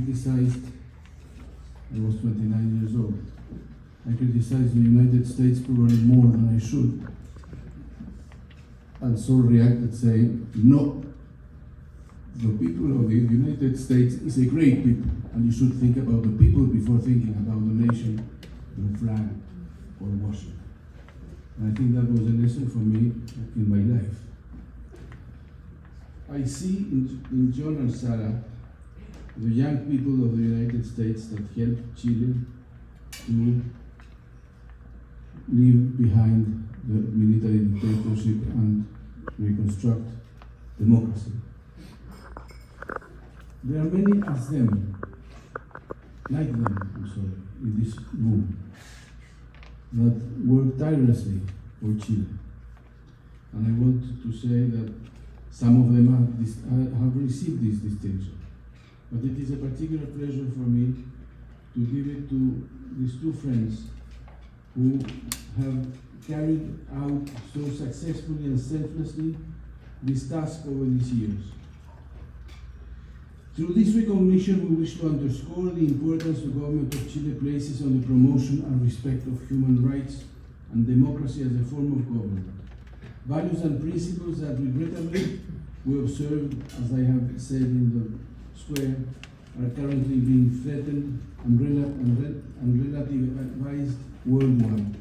criticized, I was 29 years old, I criticized the United States probably more than I should. And Saul reacted saying, no, the people of the United States is a great people, and you should think about the people before thinking about the nation, the flag, or Washington. And I think that was a lesson for me in my life. I see in John and Sarah the young people of the United States that helped Chile to leave behind the military dictatorship and reconstruct democracy. There are many as them, like them, in this room, that work tirelessly for Chile. And I want to say that some of them have received this distinction. But it is a particular pleasure for me to give it to these two friends who have carried out so successfully and selflessly this task over these years. Through this recognition, we wish to underscore the importance the government of Chile places on the promotion and respect of human rights and democracy as a form of government. Values and principles that regrettably we observe, as I have said in the square, are currently being threatened and relativized worldwide.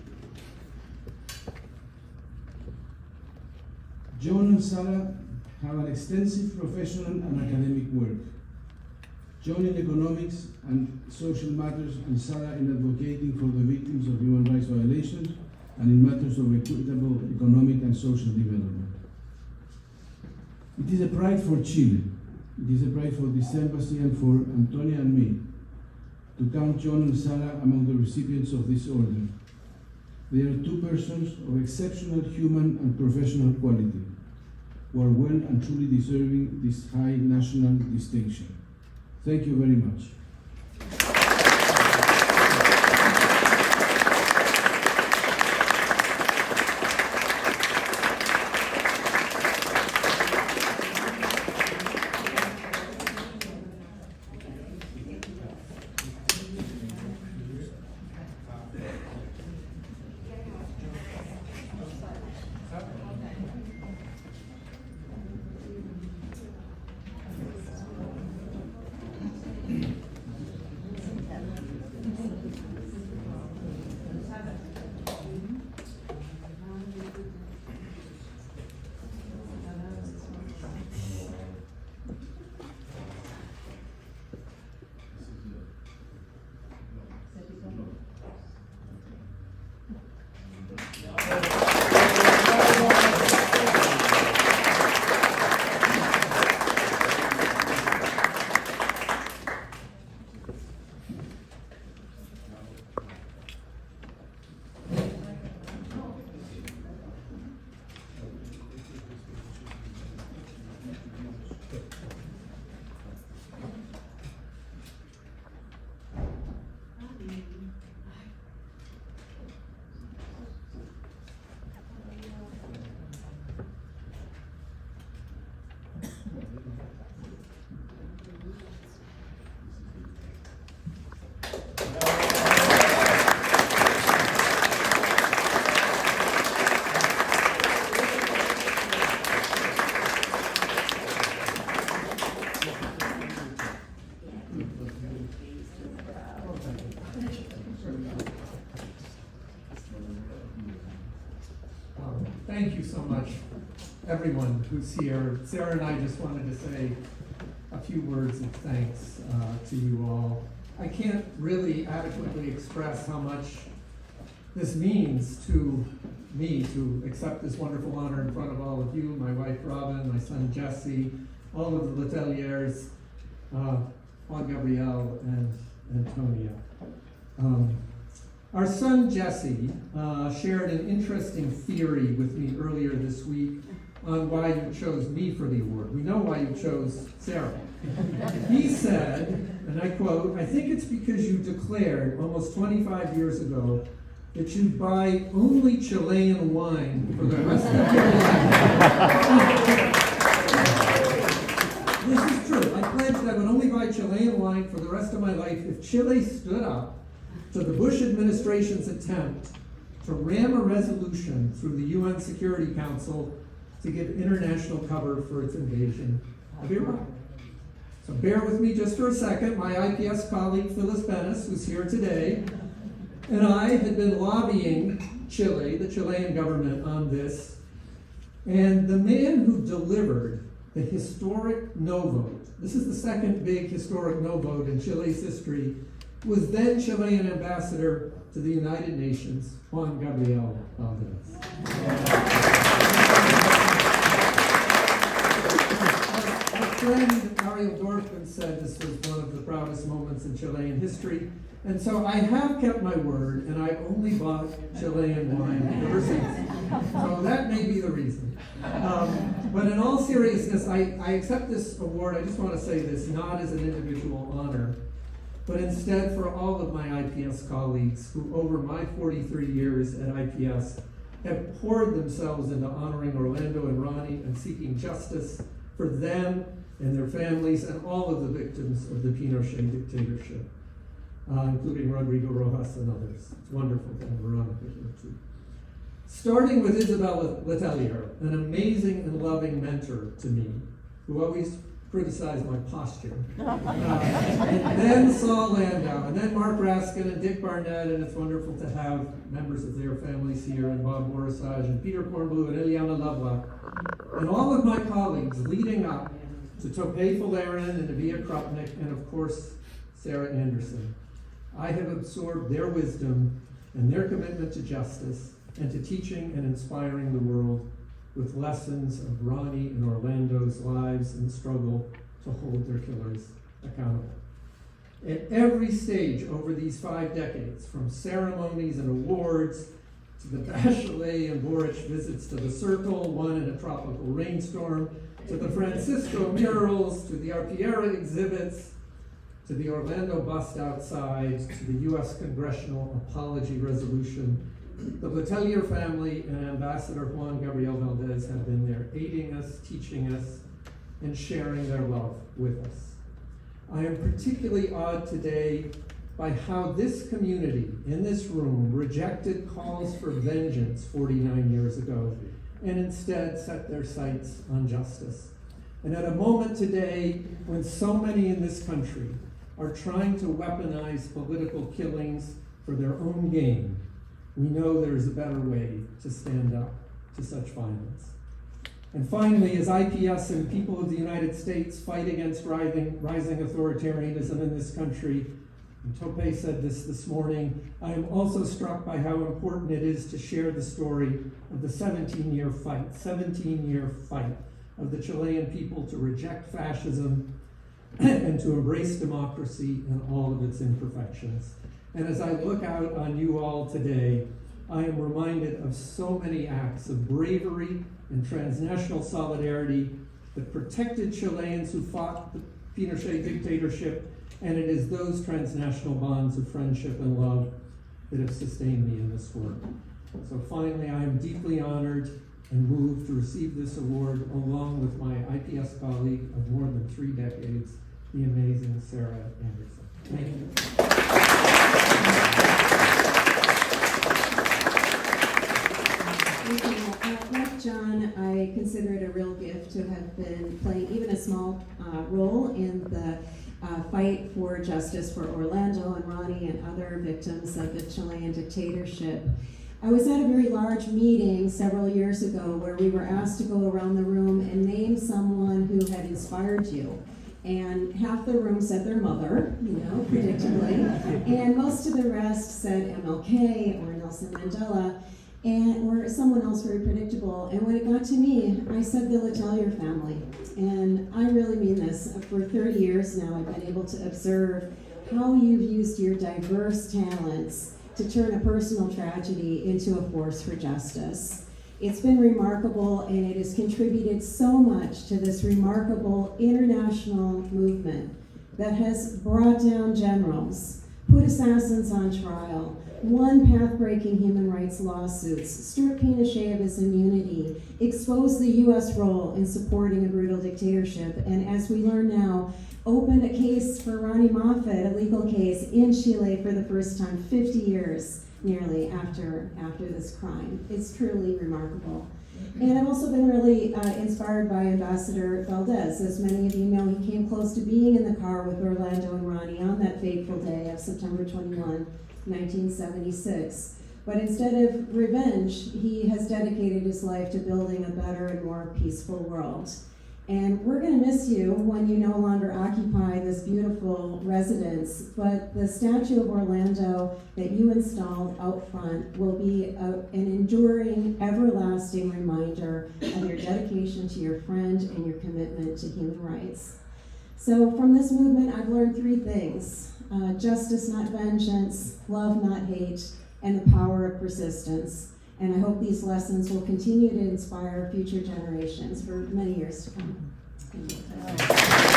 John and Sarah have an extensive professional and academic work. John in economics and social matters, and Sarah in advocating for the victims of human rights violations and in matters of equitable economic and social development. It is a pride for Chile, it is a pride for this embassy and for Antonia and me to count John and Sarah among the recipients of this order. They are two persons of exceptional human and professional quality who are well and truly deserving this high national distinction. Thank you very much. Thank you so much, everyone who's here. Sarah and I just wanted to say a few words of thanks to you all. I can't really adequately express how much this means to me to accept this wonderful honor in front of all of you, my wife Robin, my son Jesse, all of the Leteliers, Juan Gabriel and Antonia. Our son Jesse shared an interesting theory with me earlier this week on why you chose me for the award. We know why you chose Sarah. He said, and I quote, "I think it's because you declared almost 25 years ago that you'd buy only Chilean wine for the rest of your life." This is true. I pledged I would only buy Chilean wine for the rest of my life if Chile stood up to the Bush administration's attempt to ram a resolution through the UN Security Council to give international cover for its invasion of Iraq. So bear with me just for a second. My IPS colleague Phyllis Bennis, who's here today, and I had been lobbying Chile, the Chilean government, on this. And the man who delivered the historic no vote, this is the second big historic no vote in Chile's history, was then Chilean ambassador to the United Nations, Juan Gabriel Valdés. Our friend Ariel Dorfman said this was one of the proudest moments in Chilean history. And so I have kept my word, and I've only bought Chilean wine ever since. So that may be the reason. But in all seriousness, I accept this award. I just want to say this, not as an individual honor, but instead for all of my IPS colleagues who, over my 43 years at IPS, have poured themselves into honoring Orlando and Ronnie and seeking justice for them and their families and all of the victims of the Pinochet dictatorship. Including Rodrigo Rojas and others. It's wonderful to have Veronica here too. Starting with Isabel Letelier, an amazing and loving mentor to me, who always criticized my posture. And then Saul Landau, and then Mark Raskin and Dick Barnett, and it's wonderful to have members of their families here, and Bob Borisage, and Peter Kornblue, and Eliana Lovelock, and all of my colleagues leading up to Topé Falarin and Avia Krupnik, and of course, Sarah Anderson. I have absorbed their wisdom and their commitment to justice and to teaching and inspiring the world with lessons of Ronnie and Orlando's lives and struggle to hold their killers accountable. At every stage over these 5 decades, from ceremonies and awards to the Bachelet and Boric visits to the Circle, one in a tropical rainstorm, to the Francisco murals, to the Arpiera exhibits, to the Orlando bust outside, to the U.S. Congressional Apology Resolution, the Letelier family and Ambassador Juan Gabriel Valdés have been there aiding us, teaching us, and sharing their love with us. I am particularly awed today by how this community in this room rejected calls for vengeance 49 years ago and instead set their sights on justice. And at a moment today when so many in this country are trying to weaponize political killings for their own gain, we know there is a better way to stand up to such violence. And finally, as IPS and people of the United States fight against rising authoritarianism in this country, and Topé said this morning, I am also struck by how important it is to share the story of the 17-year fight of the Chilean people to reject fascism and to embrace democracy in all of its imperfections. And as I look out on you all today, I am reminded of so many acts of bravery and transnational solidarity that protected Chileans who fought the Pinochet dictatorship, and it is those transnational bonds of friendship and love that have sustained me in this work. So finally, I am deeply honored and moved to receive this award along with my IPS colleague of more than 3 decades, the amazing Sarah Anderson. Thank you. Like John, I consider it a real gift to have been playing even a small role in the fight for justice for Orlando and Ronnie and other victims of the Chilean dictatorship. I was at a very large meeting several years ago where we were asked to go around the room and name someone who had inspired you. And half the room said their mother, predictably, and most of the rest said MLK or Nelson Mandela, or someone else very predictable. And when it got to me, I said the Letelier family. And I really mean this. For 30 years now, I've been able to observe how you've used your diverse talents to turn a personal tragedy into a force for justice. It's been remarkable, and it has contributed so much to this remarkable international movement that has brought down generals put assassins on trial, won path-breaking human rights lawsuits, stripped Pinochet of his immunity, exposed the U.S. role in supporting a brutal dictatorship, and as we learn now, opened a case for Ronnie Moffett, a legal case in Chile for the first time, 50 years nearly after this crime. It's truly remarkable. And I've also been really inspired by Ambassador Valdés. As many of you know, he came close to being in the car with Orlando and Ronnie on that fateful day of September 21, 1976. But instead of revenge, he has dedicated his life to building a better and more peaceful world. And we're going to miss you when you no longer occupy this beautiful residence, but the statue of Orlando that you installed out front will be an enduring, everlasting reminder of your dedication to your friend and your commitment to human rights. So from this movement, I've learned three things: justice, not vengeance; love, not hate; and the power of persistence. And I hope these lessons will continue to inspire future generations for many years to come. Thank you.